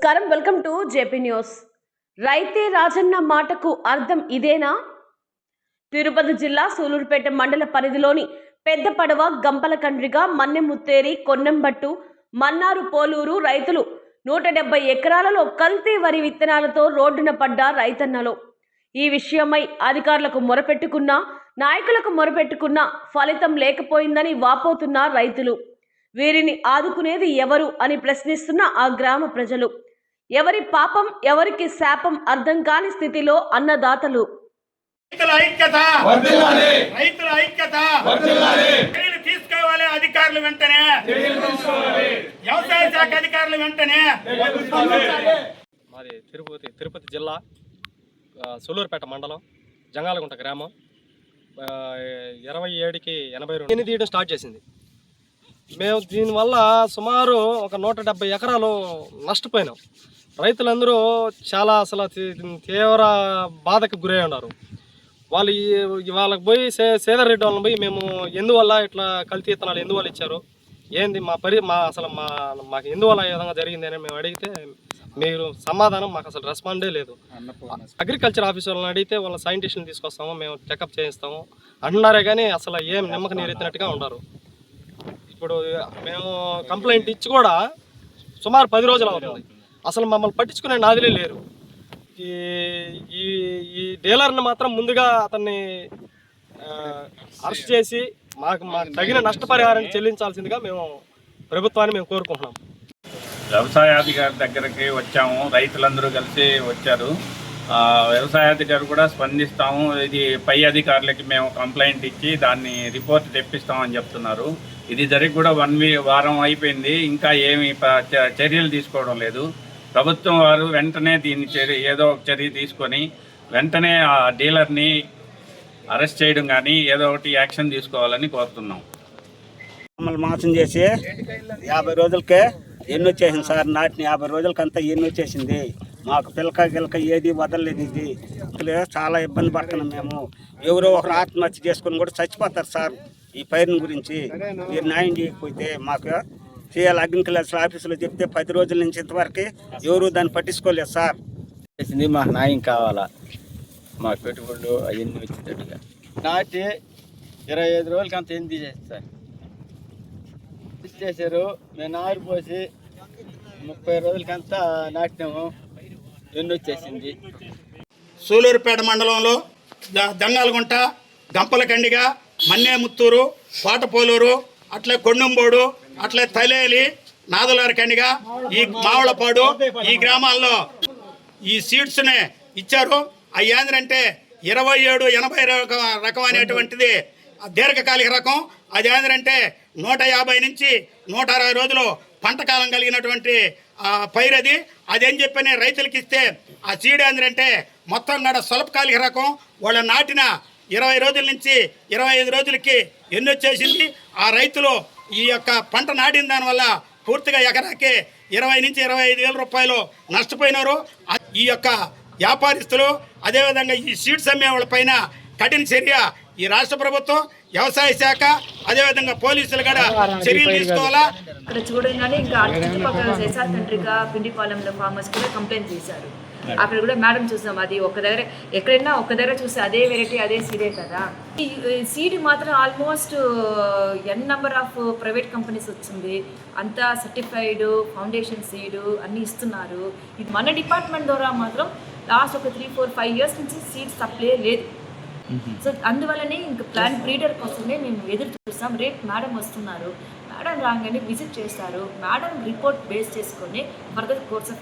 నమస్కారం, welcome to JP news. రైతే రాజన్న మాటకు అర్థం ఇదేనా? తిరుపతి జిల్లా సూలూరుపేట మండల పరిధిలోని పెద్ద పడవ, గంపలకండ్రిగ, మన్నెముత్తేరి, కొన్నెంబట్టు, మన్నారు పోలూరు రైతులు 170 ఎకరాలలో కల్తీ వరి విత్తనాలతో రోడ్డున పడ్డ రైతన్నలు. ఈ విషయమై అధికారులకు మొరపెట్టుకున్నా, నాయకులకు మొరపెట్టుకున్నా ఫలితం లేకపోయిందని వాపోతున్న రైతులు. వీరిని ఆదుకునేది ఎవరు అని ప్రశ్నిస్తున్న ఆ గ్రామ ప్రజలు. ఎవరి పాపం ఎవరికి శాపం అర్థం కాని స్థితిలో అన్నదాతలు. రైతుల ఐక్యత చర్యలు తీసుకోవాలి. అధికారులు వెంటనే, వ్యవసాయ శాఖ అధికారులు వెంటనే. మాది తిరుపతి జిల్లా సూలూరుపేట మండలం జంగాలగుంట గ్రామం 27కి 82 తీయడం స్టార్ట్ చేసింది. మేము దీనివల్ల సుమారు ఒక 170 ఎకరాలు నష్టపోయినాం. రైతులందరూ చాలా అసలు తీవ్ర బాధకు గురై ఉన్నారు. వాళ్ళకి పోయి సేదరెడ్డి వాళ్ళని పోయి మేము ఎందువల్ల ఇట్లా కల్తీ విత్తనాలు ఎందువల్ల ఇచ్చారు, ఏంది మాకు ఎందువల్ల ఈ విధంగా జరిగింది అని మేము అడిగితే మీరు సమాధానం మాకు అసలు రెస్పాండే లేదు. అగ్రికల్చర్ ఆఫీసర్లను అడిగితే వాళ్ళ సైంటిస్టులను తీసుకొస్తాము, మేము చెకప్ చేయిస్తాము అంటున్నారే కానీ అసలు ఏం నమ్మకం నీరెత్తినట్టుగా ఉంటారు. ఇప్పుడు మేము కంప్లైంట్ ఇచ్చి కూడా సుమారు 10 రోజులు అవుతుంది. అసలు మమ్మల్ని పట్టించుకునే నాదులే లేరు. ఈ డీలర్ని మాత్రం ముందుగా అతన్ని అరెస్ట్ చేసి మాకు తగిన నష్టపరిహారాన్ని చెల్లించాల్సిందిగా మేము ప్రభుత్వాన్ని కోరుకుంటున్నాం. వ్యవసాయాధికారి దగ్గరికి వచ్చాము, రైతులందరూ కలిసి వచ్చారు. వ్యవసాయాధికారి కూడా స్పందిస్తాము, ఇది పై అధికారులకి మేము కంప్లైంట్ ఇచ్చి దాన్ని రిపోర్ట్ తెప్పిస్తామని చెప్తున్నారు. ఇది జరిగి కూడా వారం అయిపోయింది, ఇంకా ఏమి చర్యలు తీసుకోవడం లేదు. ప్రభుత్వం వారు వెంటనే దీన్ని ఏదో ఒక చర్య తీసుకొని వెంటనే ఆ డీలర్ని అరెస్ట్ చేయడం కానీ ఏదో ఒకటి యాక్షన్ తీసుకోవాలని కోరుతున్నాం. మమ్మల్ని మోసం చేసి 50 రోజులకే ఎన్ని వచ్చేసింది సార్. నాటిన 50 రోజులకంతా ఎన్ని వచ్చేసింది. మాకు పిల్లక ఏది వదలలేదు. ఇది చాలా ఇబ్బంది పడుతున్నాం మేము. ఎవరో ఒకరు ఆత్మహత్య చేసుకుని కూడా చచ్చిపోతారు సార్. ఈ పైరుని గురించి మీరు న్యాయం చేయకపోతే మాకు చేయాలి. అగ్రికల్చర్ ఆఫీసులో చెప్తే 10 రోజుల నుంచి ఇంతవరకు ఎవరు దాన్ని పట్టించుకోలేదు సార్. చేసింది మాకు న్యాయం కావాలా. మాకు పెట్టుబడులు అవన్నీ వచ్చేటట్టుగా నాటి 25 రోజులకి అంత ఏం తీసేస్తారు చేశారు. మేము నారు పోసి 30 రోజులకంతా నాటినాము, ఎన్ని వచ్చేసింది. సూలూరుపేట మండలంలో దంగాలగుంట, గంపలకండిగ, మన్నేముత్తూరు, కోటపోలూరు, అట్లే కొండంబోడు, అట్లే తలేలి, నాదలారకండిగ, ఈ మావళపాడు ఈ గ్రామాల్లో ఈ సీడ్స్నే ఇచ్చారు. అవి ఏంటంటే 2780 రకం అనేటువంటిది దీర్ఘకాలిక రకం. అది ఏంటంటే 150 నుంచి 160 రోజులు పంట కాలం కలిగినటువంటి పైరది. అదేం చెప్పని రైతులకి ఇస్తే ఆ సీడ్ ఏంటంటే మొత్తం కూడా స్వల్పకాలిక రకం. వాళ్ళ నాటిన 20 రోజుల నుంచి 25 రోజులకి ఎన్ని వచ్చేసింది. ఆ రైతులు ఈ యొక్క పంట నాటిన దానివల్ల పూర్తిగా ఎకరాకి 20 నుంచి 25 వేల రూపాయలు నష్టపోయినారు. ఈ యొక్క వ్యాపారస్తులు అదేవిధంగా ఈ సీడ్స్ అమ్మే వాళ్ళ పైన కఠిన చర్య ఈ రాష్ట్ర ప్రభుత్వం, వ్యవసాయ శాఖ, అదేవిధంగా పోలీసులు కూడా చర్యలు తీసుకోవాలా. ఇక్కడ చూడంగానే ఇంకా చుట్టుపక్కల ఎస్ఆర్ కంట్రీగా పిండిపాలెంలో ఫార్మర్స్ కూడా కంప్లైంట్ చేశారు. అక్కడ కూడా మేడం చూసాం, అది ఒక దగ్గర ఎక్కడైనా ఒక దగ్గర చూస్తే అదే వెరైటీ అదే సీడే కదా. ఈ సీడ్ మాత్రం almost n number of private companies వచ్చింది. అంతా సర్టిఫైడ్ ఫౌండేషన్ సీడ్ అన్నీ ఇస్తున్నారు. ఇది మన డిపార్ట్మెంట్ ద్వారా మాత్రం లాస్ట్ ఒక 3, 4, 5 ఇయర్స్ నుంచి సీడ్ సప్లై లేదు. సో అందువల్లనే ఇంకా ప్లాంట్ బ్రీడర్ కోసమే మేము ఎదురు చూస్తాం. రేపు మేడం వస్తున్నారు, మేడం రాగానే విజిట్ చేస్తారు. మేడం రిపోర్ట్ బేస్ చేసుకొని ఫర్దర్ కోర్స్